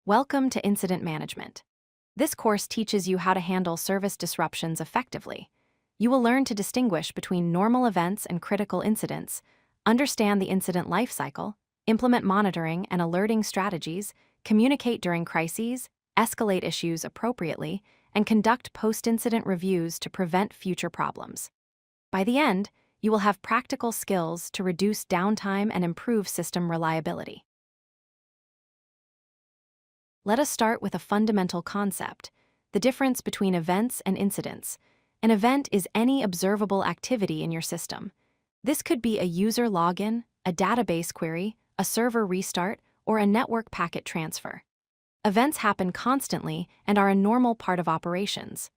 Welcome to Incident Management. This course teaches you how to handle service disruptions effectively. You will learn to distinguish between normal events and critical incidents, understand the incident lifecycle, implement monitoring and alerting strategies, communicate during crises, escalate issues appropriately, and conduct post-incident reviews to prevent future problems. By the end, you will have practical skills to reduce downtime and improve system reliability. Let us start with a fundamental concept: the difference between events and incidents. An event is any observable activity in your system. This could be a user login, a database query, a server restart, or a network packet transfer. Events happen constantly and are a normal part of operations.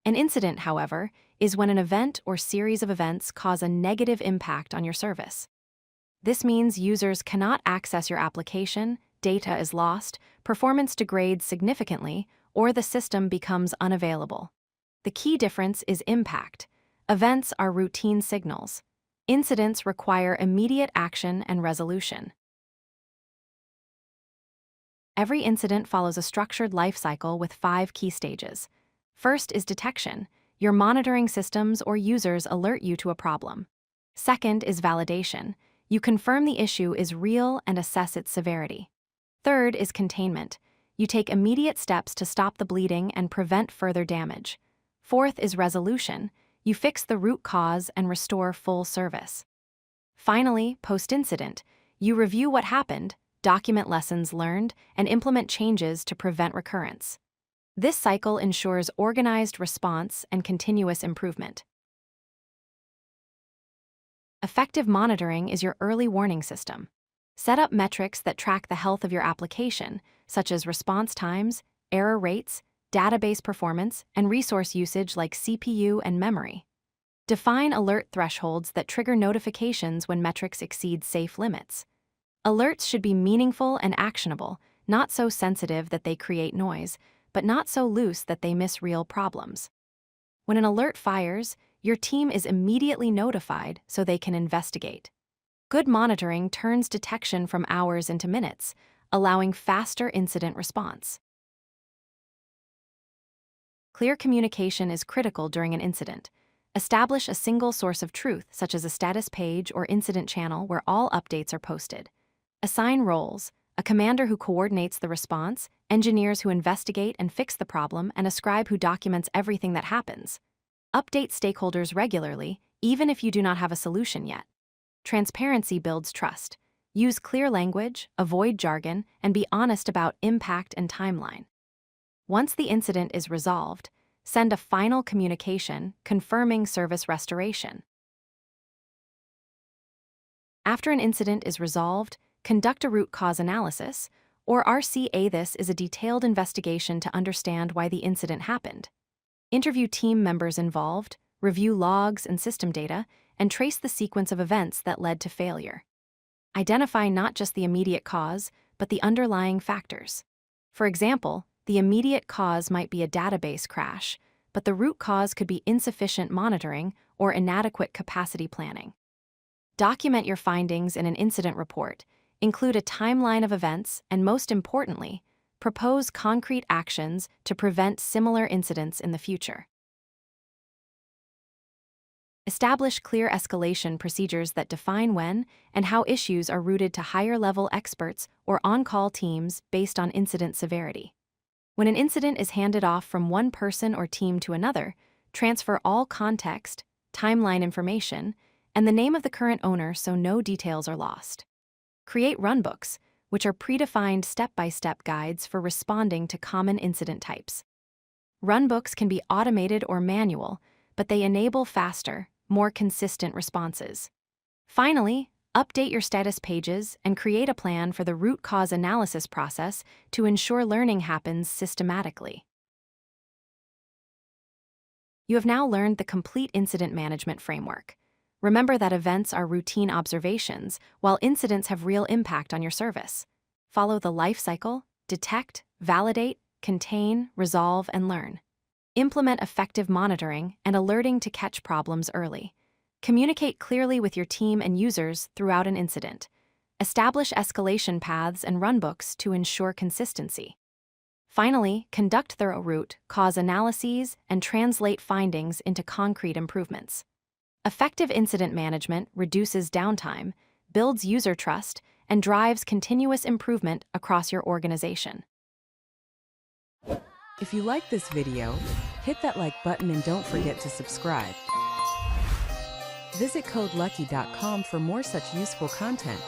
An incident, however, is when an event or series of events cause a negative impact on your service. This means users cannot access your application, data is lost, performance degrades significantly, or the system becomes unavailable. The key difference is impact. Events are routine signals. Incidents require immediate action and resolution. Every incident follows a structured life cycle with 5 key stages. First is detection. Your monitoring systems or users alert you to a problem. Second is validation. You confirm the issue is real and assess its severity. Third is containment. You take immediate steps to stop the bleeding and prevent further damage. Fourth is resolution. You fix the root cause and restore full service. Finally, post-incident. You review what happened, document lessons learned, and implement changes to prevent recurrence. This cycle ensures organized response and continuous improvement. Effective monitoring is your early warning system. Set up metrics that track the health of your application, such as response times, error rates, database performance, and resource usage like CPU and memory. Define alert thresholds that trigger notifications when metrics exceed safe limits. Alerts should be meaningful and actionable, not so sensitive that they create noise, but not so loose that they miss real problems. When an alert fires, your team is immediately notified so they can investigate. Good monitoring turns detection from hours into minutes, allowing faster incident response. Clear communication is critical during an incident. Establish a single source of truth, such as a status page or incident channel where all updates are posted. Assign roles: a commander who coordinates the response, engineers who investigate and fix the problem, and a scribe who documents everything that happens. Update stakeholders regularly, even if you do not have a solution yet. Transparency builds trust. Use clear language, avoid jargon, and be honest about impact and timeline. Once the incident is resolved, send a final communication confirming service restoration. After an incident is resolved, conduct a root cause analysis, or RCA. This is a detailed investigation to understand why the incident happened. Interview team members involved, review logs and system data, and trace the sequence of events that led to failure. Identify not just the immediate cause, but the underlying factors. For example, the immediate cause might be a database crash, but the root cause could be insufficient monitoring or inadequate capacity planning. Document your findings in an incident report, include a timeline of events, and most importantly, propose concrete actions to prevent similar incidents in the future. Establish clear escalation procedures that define when and how issues are routed to higher-level experts or on-call teams based on incident severity. When an incident is handed off from one person or team to another, transfer all context, timeline information, and the name of the current owner so no details are lost. Create runbooks, which are predefined step-by-step guides for responding to common incident types. Runbooks can be automated or manual, but they enable faster, more consistent responses. Finally, update your status pages and create a plan for the root cause analysis process to ensure learning happens systematically. You have now learned the complete incident management framework. Remember that events are routine observations, while incidents have real impact on your service. Follow the life cycle: detect, validate, contain, resolve, and learn. Implement effective monitoring and alerting to catch problems early. Communicate clearly with your team and users throughout an incident. Establish escalation paths and runbooks to ensure consistency. Finally, conduct thorough root cause analyses and translate findings into concrete improvements. Effective incident management reduces downtime, builds user trust, and drives continuous improvement across your organization. If you like this video, hit that like button and don't forget to subscribe. Visit codelucky.com for more such useful content.